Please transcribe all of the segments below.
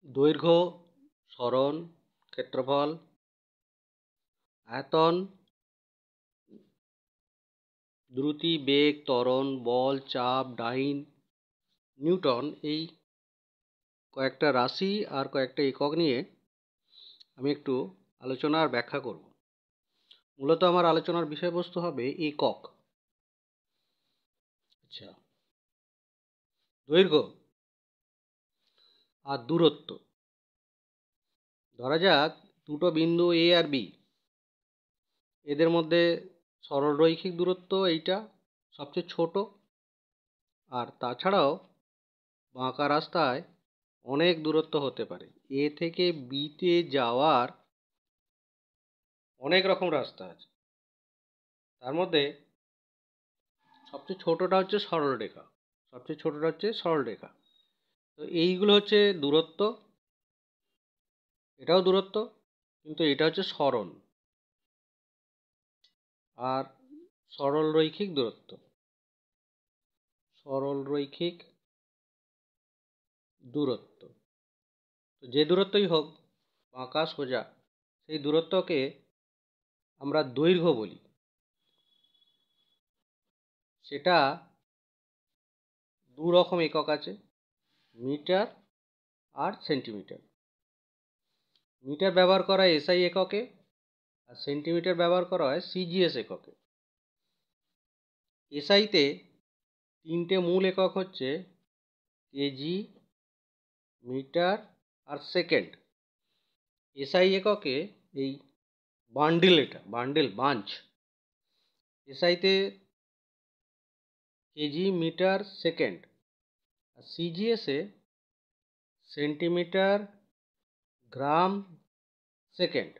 দৈর্ঘ্য, সরণ, ক্ষেত্রফল, আয়তন, দ্রুতি, বেগ, ত্বরণ, বল, চাপ, ডাইন, নিউটন এই কয়েকটা রাশি আর কয়েকটা একক নিয়ে আমি একটু আলোচনা আর ব্যাখ্যা করব। মূলত আমার আলোচনার বিষয়বস্তু হবে একক। আচ্ছা, দৈর্ঘ্য আর দূরত্ব। ধরা যাক দুটো বিন্দু এ আর বি, এদের মধ্যে সরলরৈখিক দূরত্ব এইটা সবচেয়ে ছোট, আর তাছাড়াও বাঁকা রাস্তায় অনেক দূরত্ব হতে পারে। এ থেকে বিতে যাওয়ার অনেক রকম রাস্তা আছে, তার মধ্যে সবচেয়ে ছোটটা হচ্ছে সরলরেখা। তো এইগুলো হচ্ছে দূরত্ব, এটাও দূরত্ব, কিন্তু এটা হচ্ছে সরণ আর সরলরৈখিক দূরত্ব। তো যে দূরত্বই হোক, বাঁকা সোজা, সেই দূরত্বকে আমরা দৈর্ঘ্য বলি। সেটা দু রকম একক আছে, মিটার আর সেন্টিমিটার। মিটার ব্যবহার করা হয় এসআই এককে, আর সেন্টিমিটার ব্যবহার করা হয় সিজিএস এককে। এসআইতে তিনটে মূল একক হচ্ছে কেজি, মিটার আর সেকেন্ড। এসআই এককে এই বাঞ্চ। এসআইতে কেজি, মিটার, সেকেন্ড, আর সিজিএসে সেন্টিমিটার, গ্রাম, সেকেন্ড।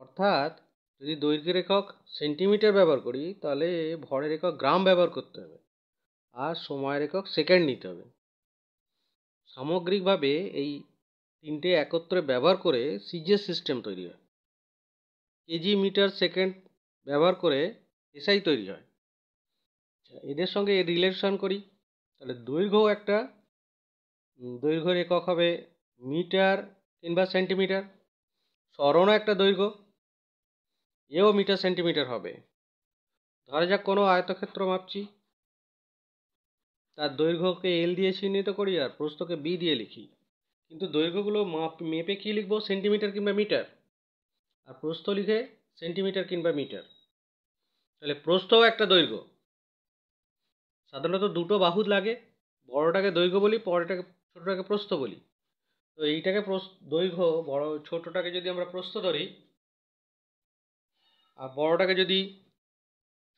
অর্থাৎ যদি দৈর্ঘ্যের একক সেন্টিমিটার ব্যবহার করি, তাহলে ভরের একক গ্রাম ব্যবহার করতে হবে, আর সময়ের একক সেকেন্ড নিতে হবে। সামগ্রিকভাবে এই তিনটে একত্রে ব্যবহার করে সিজিএস সিস্টেম তৈরি হয়। কেজি, মিটার, সেকেন্ড ব্যবহার করে এসআই তৈরি হয়। এদের সঙ্গে রিলেশন করি, তাহলে দৈর্ঘ্যের একক হবে মিটার কিংবা সেন্টিমিটার। সরণও একটা দৈর্ঘ্য, এও মিটার সেন্টিমিটার হবে। ধরা যাক কোনো আয়তক্ষেত্র মাপছি, তার দৈর্ঘ্যকে এল দিয়ে চিহ্নিত করি আর প্রস্থকে বি দিয়ে লিখি, কিন্তু দৈর্ঘ্যগুলো মেপে কি লিখবো, সেন্টিমিটার কিংবা মিটার, আর প্রস্থ লিখে সেন্টিমিটার কিংবা মিটার। তাহলে প্রস্থও একটা দৈর্ঘ্য। সাধারণত দুটো বাহু লাগে, বড়টাকে দৈর্ঘ্য বলি, ছোটটাকে প্রস্থ বলি। তো এইটাকে দৈর্ঘ্য, ছোটটাকে যদি আমরা প্রস্থ ধরি, আর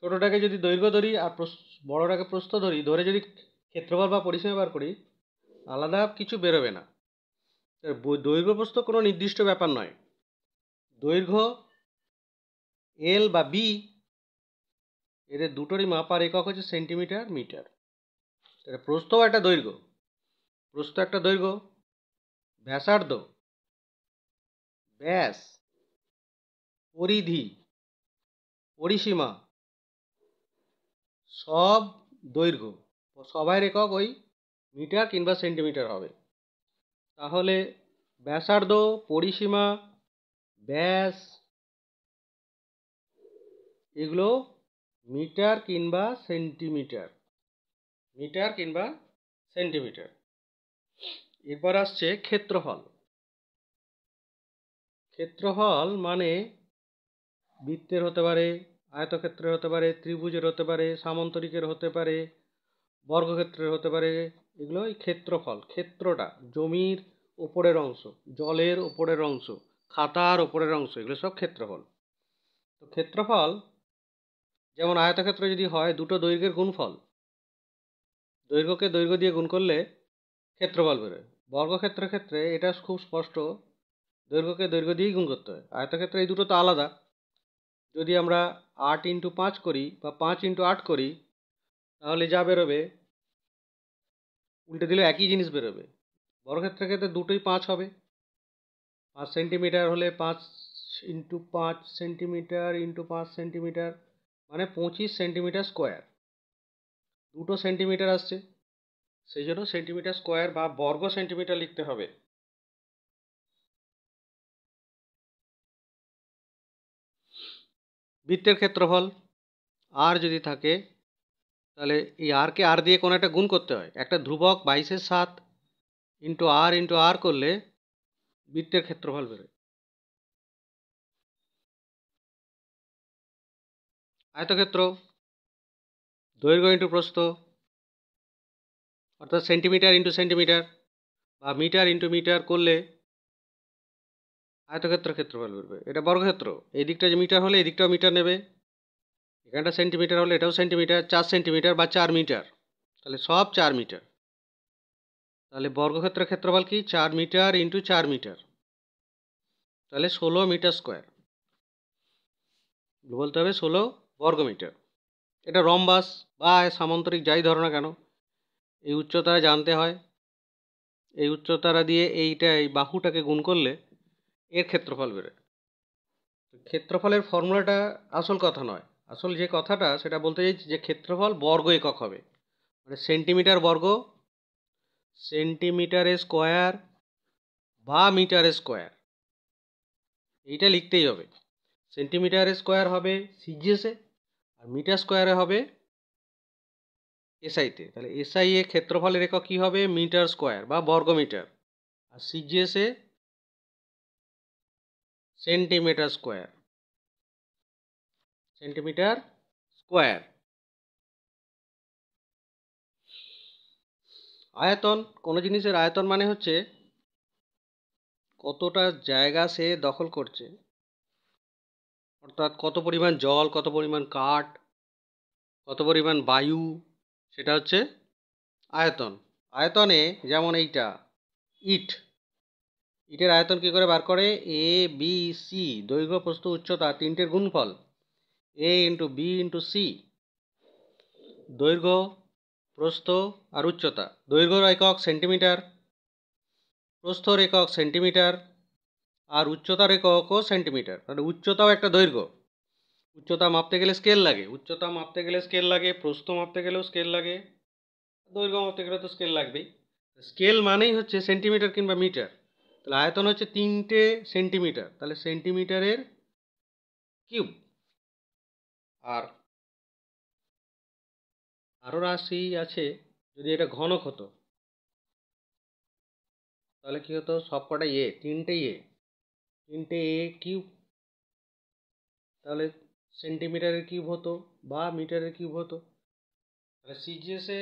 ছোটটাকে যদি দৈর্ঘ্য ধরি আর বড়টাকে প্রস্থ ধরে যদি ক্ষেত্রফল বা পরিসীমা বার করি, আলাদা কিছু বেরোবে না। দৈর্ঘ্য প্রস্থ কোনো নির্দিষ্ট ব্যাপার নয়। দৈর্ঘ্য এল বা বি, এদের দুটোরই মাপার একক হচ্ছে সেন্টিমিটার, মিটার। প্রস্থও একটা দৈর্ঘ্য। ব্যাসার্ধ, ব্যাস, পরিধি, পরিসীমা সব দৈর্ঘ্য। সবার একক ওই মিটার কিংবা সেন্টিমিটার হবে। তাহলে ব্যাসার্ধ, পরিসীমা, ব্যাস এগুলো মিটার কিংবা সেন্টিমিটার। এরপর আসছে ক্ষেত্রফল মানে বৃত্তের হতে পারে, আয়তক্ষেত্রের হতে পারে, ত্রিভুজের হতে পারে, সামান্তরিকের হতে পারে, বর্গক্ষেত্রের হতে পারে। এগুলো এই ক্ষেত্রফল। ক্ষেত্রটা জমির ওপরের অংশ, জলের ওপরের অংশ, খাতার ওপরের অংশ, এগুলো সব ক্ষেত্রফল। তো ক্ষেত্রফল যেমন আয়তক্ষেত্র যদি হয় দুটো দৈর্ঘ্যের গুণফল, দৈর্ঘ্যকে দৈর্ঘ্য দিয়ে গুণ করলে ক্ষেত্রফল বেরোয়। বর্গক্ষেত্রের ক্ষেত্রে এটা খুব স্পষ্ট, দৈর্ঘ্যকে দৈর্ঘ্য দিয়েই গুণ করতে হয়। আয়তক্ষেত্রে এই দুটো তো আলাদা। যদি আমরা 8x5 করি বা 5x8 করি, তাহলে যা বেরোবে উল্টে দিলে একই জিনিস বেরোবে। বর্গক্ষেত্রের ক্ষেত্রে দুটোই 5 হবে। 5 সেন্টিমিটার হলে 5x5 সেন্টিমিটার ইন্টু 5 সেন্টিমিটার মানে 25 সেন্টিমিটার স্কোয়ার। দুটো সেন্টিমিটার আসছে, সেই জন্য সেন্টিমিটার স্কোয়ার বা বর্গ সেন্টিমিটার লিখতে হবে। বৃত্তের ক্ষেত্রফল আর যদি থাকে তাহলে এই আরকে আর দিয়ে কোনো একটা গুণ করতে হয়। একটা ধ্রুবক 22/7 ইন্টু আর করলে বৃত্তের ক্ষেত্রফল বেরোয়। আয়তক্ষেত্র দৈর্ঘ্য ইন্টু প্রস্থ, অর্থাৎ সেন্টিমিটার ইন্টু সেন্টিমিটার বা মিটার ইন্টু মিটার করলে আয়তক্ষেত্রের ক্ষেত্রফল বেরোবে। এটা বর্গক্ষেত্র, এই দিকটা যে মিটার হলে এই দিকটাও মিটার নেবে, এখানটা সেন্টিমিটার হলে এটাও সেন্টিমিটার, 4 সেন্টিমিটার বা 4 মিটার, তাহলে সব 4 মিটার। তাহলে বর্গক্ষেত্রের ক্ষেত্রফল কি 4 মিটার ইন্টু 4 মিটার, তাহলে 16 মিটার স্কোয়ার। বলতে হবে 16 বর্গমিটার। এটা রম্বাস বা সামান্তরিক যাই ধরো না কেন, এই উচ্চতারা জানতে হয়। এই উচ্চতারা দিয়ে এই বাহুটাকে গুণ করলে এর ক্ষেত্রফল বেরোয়। ক্ষেত্রফলের ফর্মুলাটা আসল কথা নয়, আসল যে কথাটা সেটা বলতে চাইছি যে ক্ষেত্রফল বর্গ একক হবে, মানে সেন্টিমিটার বর্গ, সেন্টিমিটারের স্কোয়ার বা মিটারের স্কোয়ার, এইটা লিখতেই হবে। সেন্টিমিটারের স্কোয়ার হবে সিজিএসে আর মিটার স্কোয়ারে হবে এসআইতে। তাহলে এসআই এ ক্ষেত্রফলের একক কী হবে, মিটার স্কোয়ার বা বর্গমিটার, আর সিজিএসে সেন্টিমিটার স্কোয়ার, সেন্টিমিটার স্কোয়ার। আয়তন, কোনো জিনিসের আয়তন মানে হচ্ছে কতটা জায়গা সে দখল করছে, অর্থাৎ কত পরিমাণ জল, কত পরিমাণ কাঠ, কত পরিমাণ বায়ু, সেটা হচ্ছে আয়তন। আয়তনে যেমন এইটা ইট, ইটের আয়তন কী করে বার করে, এ বি সি, দৈর্ঘ্য প্রস্থ উচ্চতা তিনটের গুণফল, এ ইন্টু বি ইন্টু সি, দৈর্ঘ্য প্রস্থ আর উচ্চতা। দৈর্ঘ্যর একক সেন্টিমিটার, প্রস্থর একক সেন্টিমিটার, আর উচ্চতার এককও সেন্টিমিটার। তাহলে উচ্চতাও একটা দৈর্ঘ্য, উচ্চতা মাপতে গেলে স্কেল লাগে, উচ্চতা মাপতে গেলে স্কেল লাগে, প্রস্থ মাপতে গেলেও স্কেল লাগে, দৈর্ঘ্য মাপতে গেলে তো স্কেল লাগবেই। স্কেল মানেই হচ্ছে সেন্টিমিটার কিংবা মিটার। তাহলে আয়তন হচ্ছে 3টে সেন্টিমিটার, তাহলে সেন্টিমিটারের কিউব। আর আরও রাশি আছে, যদি এটা ঘনক হতো তাহলে কী হতো, সব কটা তিনটে এ কিউব, তাহলে সেন্টিমিটারের কিউব হতো বা মিটারের কিউব হতো। তাহলে সিজিএসে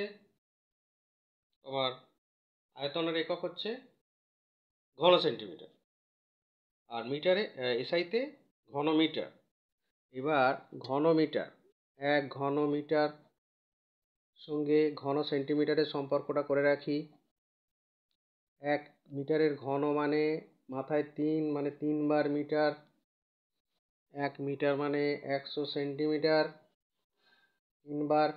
আবার আয়তনের একক হচ্ছে ঘন সেন্টিমিটার, আর মিটারে এসআইতে ঘন মিটার। এবার ঘন মিটার, 1 ঘন মিটার সঙ্গে ঘন সেন্টিমিটারের সম্পর্কটা করে রাখি। 1 মিটারের ঘন মানে মাথায় 3, মানে 3 বার মিটার। 1 মিটার মানে 100 সেন্টিমিটার, 3 বার,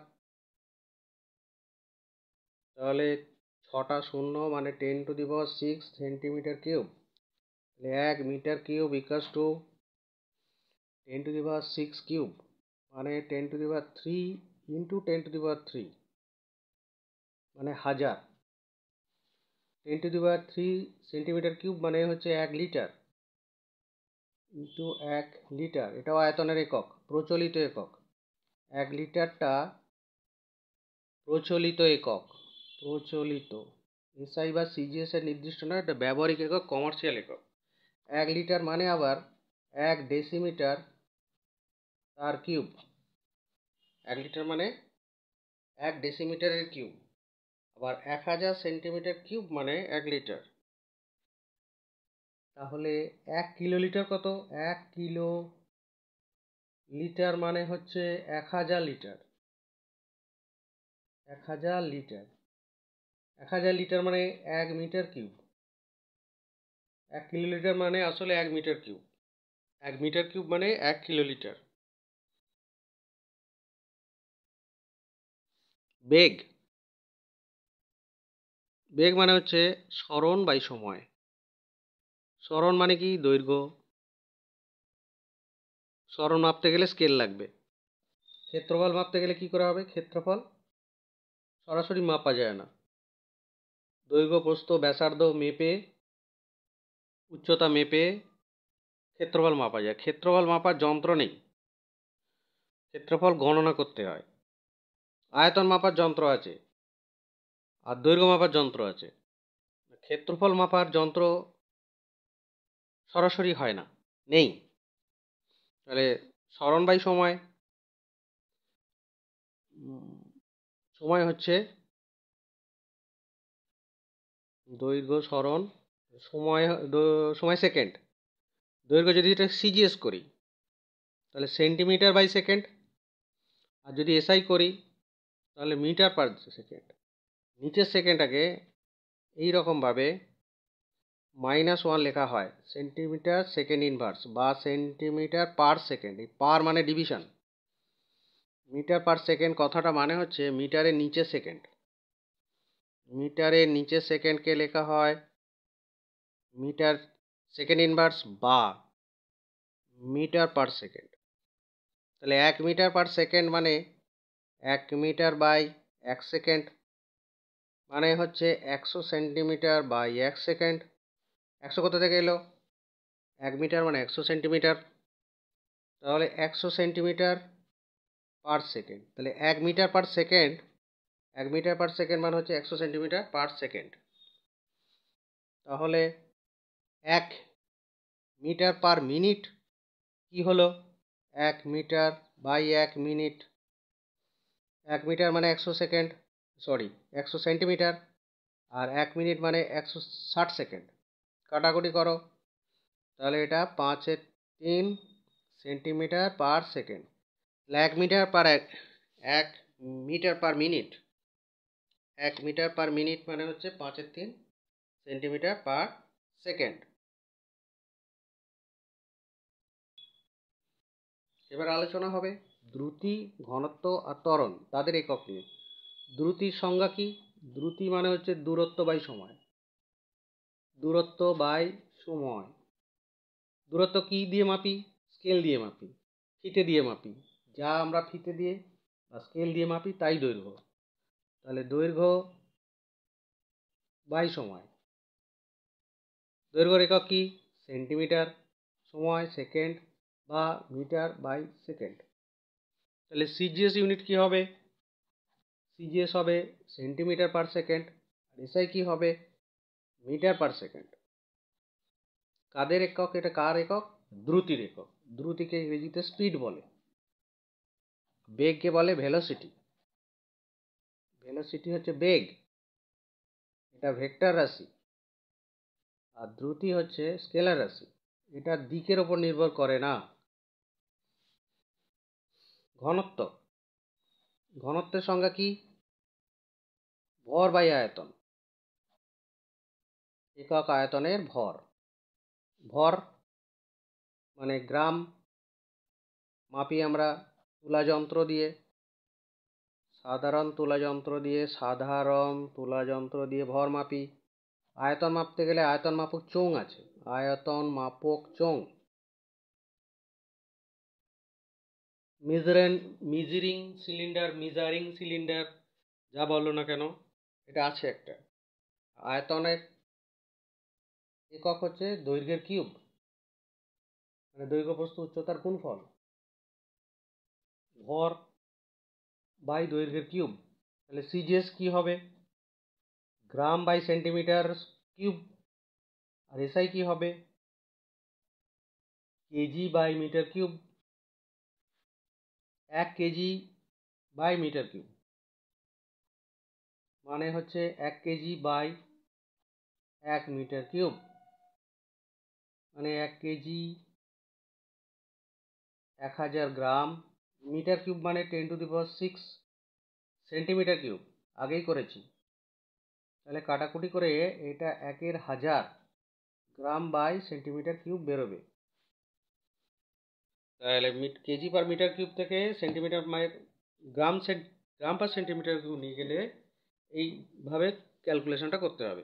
তাহলে 6টা শূন্য মানে 10⁶ সেন্টিমিটার কিউব। তাহলে 1 metre cube equals to 10⁶ cube, মানে 10⁻³ ইন্টু 10⁻³ মানে 1000। 10⁻³ সেন্টিমিটার কিউব মানে হচ্ছে 1 লিটার ইন্টু 1 লিটার, এটাও আয়তনের একক, প্রচলিত একক। 1 লিটারটা প্রচলিত একক, প্রচলিত। এসআই বা সিজিএস এর নির্দিষ্ট নয়, এটা ব্যবহারিক একক, কমার্শিয়াল একক। 1 লিটার মানে আবার 1 ডেসিমিটার তার কিউব। 1 লিটার মানে 1 ডেসিমিটারের কিউব। আবার 1000 সেন্টিমিটার কিউব মানে 1 লিটার। তাহলে 1 কিলোলিটার কত, 1 কিলো লিটার মানে হচ্ছে 1000 লিটার। 1000 লিটার, 1000 লিটার মানে 1 মিটার কিউব। 1 কিলোলিটার মানে আসলে 1 মিটার কিউব, 1 মিটার কিউব মানে 1 কিলোলিটার। বেগ, বেগ মানে হচ্ছে সরণ বাই সময়। সরণ মানে কি, দৈর্ঘ্য। সরণ মাপতে গেলে স্কেল লাগবে। ক্ষেত্রফল মাপতে গেলে কি করা হবে, ক্ষেত্রফল সরাসরি মাপা যায় না, দৈর্ঘ্য প্রস্থ ব্যাসার্ধ মেপে, উচ্চতা মেপে ক্ষেত্রফল মাপা যায়। ক্ষেত্রফল মাপার যন্ত্র নেই, ক্ষেত্রফল গণনা করতে হয়। আয়তন মাপার যন্ত্র আছে আর দৈর্ঘ্য মাপার যন্ত্র আছে। ক্ষেত্রফল মাপার যন্ত্র সরাসরি হয় না, নেই। তাহলে সরণ বাই সময়, সময় হচ্ছে দৈর্ঘ্য সরণ, সময় সেকেন্ড। দৈর্ঘ্য যদি এটা সিজিএস করি তাহলে সেন্টিমিটার বাই সেকেন্ড, আর যদি এসআই করি তাহলে মিটার পার সেকেন্ড। নিচের সেকেন্ডটাকে এইরকমভাবে -1 লেখা হয়, সেন্টিমিটার সেকেন্ড ইনভার্স বা সেন্টিমিটার পার সেকেন্ড। এই পার মানে ডিভিশন, মিটার পার সেকেন্ড কথাটা মানে হচ্ছে মিটারের নিচে সেকেন্ড। মিটারের নিচে সেকেন্ডকে লেখা হয় মিটার সেকেন্ড ইনভার্স বা মিটার পার সেকেন্ড। তাহলে 1 মিটার পার সেকেন্ড মানে 1 মিটার বাই 1 সেকেন্ড, মানে হচ্ছে 100 সেন্টিমিটার বাই 1 সেকেন্ড। 100 কোথা থেকে এলো? 1 মিটার মানে 100 সেন্টিমিটার, তাহলে 100 সেন্টিমিটার পার সেকেন্ড। তাহলে 1 metre per second, 1 metre per second মানে হচ্ছে 100 সেন্টিমিটার পার সেকেন্ড। তাহলে 1 মিটার পার মিনিট কি হলো? 1 মিটার বাই 1 মিনিট। 1 মিটার মানে 100 সেকেন্ড, সরি 100 সেন্টিমিটার, আর 1 মিনিট মানে 160 সেকেন্ড। কাটাকুটি করো, তাহলে এটা 5/3 centimetre per second. 1 metre per 1 metre per minute, 1 metre per minute মানে হচ্ছে 5/3 সেন্টিমিটার পার সেকেন্ড। এবার আলোচনা হবে দ্রুতি, ঘনত্ব আর ত্বরণ, তাদের একক নিয়ে। দ্রুতির সংজ্ঞা কি? দ্রুতি মানে হচ্ছে দূরত্ব বাই সময়। দূরত্ব বাই সময়। দূরত্ব কি দিয়ে মাপি? স্কেল দিয়ে মাপি, ফিতে দিয়ে মাপি। যা আমরা ফিতে দিয়ে বা স্কেল দিয়ে মাপি তাই দৈর্ঘ্য। তাহলে দৈর্ঘ্য বাই সময়। দৈর্ঘ্যের একক কি? সেন্টিমিটার, সময় সেকেন্ড বা মিটার বাই সেকেন্ড। তাহলে সিজিএস ইউনিট কি হবে? সিজিএস হবে সেন্টিমিটার পার সেকেন্ড, আর এসআই কি হবে? Metre per second. কাদের একক? এটা কার একক? দ্রুতির একক। দ্রুতিকে ইংরেজিতে স্পিড বলে, বেগকে বলে ভেলোসিটি। ভেলোসিটি হচ্ছে বেগ, এটা ভেক্টর রাশি। আর দ্রুতি হচ্ছে স্কেলার রাশি, এটা দিকের ওপর নির্ভর করে না। ঘনত্ব, ঘনত্বের সংজ্ঞা কি? ভর বাই আয়তন, একক আয়তনের ভর। ভর মানে গ্রাম, মাপি আমরা তুলা যন্ত্র দিয়ে, সাধারণ তুলা যন্ত্র দিয়ে ভর মাপি। আয়তন মাপতে গেলে আয়তন মাপক চোঙ আছে, আয়তন মাপক চোঙ। মেজারিং সিলিন্ডার, যা বললো না কেন, এটা আছে একটা। আয়তনের একক হচ্ছে দৈর্ঘ্যের কিউব, মানে দৈর্ঘ্য প্রস্থ উচ্চতার গুণফল। ভর বাই দৈর্ঘ্যের কিউব। তাহলে সিজিএস কি হবে? Gram by centimetre cube. আর এসআই কি হবে? KG by metre cube. 1 KG by metre cube মানে হচ্ছে 1 কেজি বাই 1 মিটার কিউব, মানে 1 কেজি 1000 গ্রাম। মিটার কিউব মানে 10⁶ সেন্টিমিটার কিউব, আগেই করেছি। তাহলে কাটাকুটি করে এটা 1/1000 গ্রাম বাই সেন্টিমিটার কিউব বেরোবে। তাহলে কেজি পার মিটার কিউব থেকে সেন্টিমিটার গ্রাম পার সেন্টিমিটার কিউব নিয়ে গেলে এইভাবে ক্যালকুলেশনটা করতে হবে।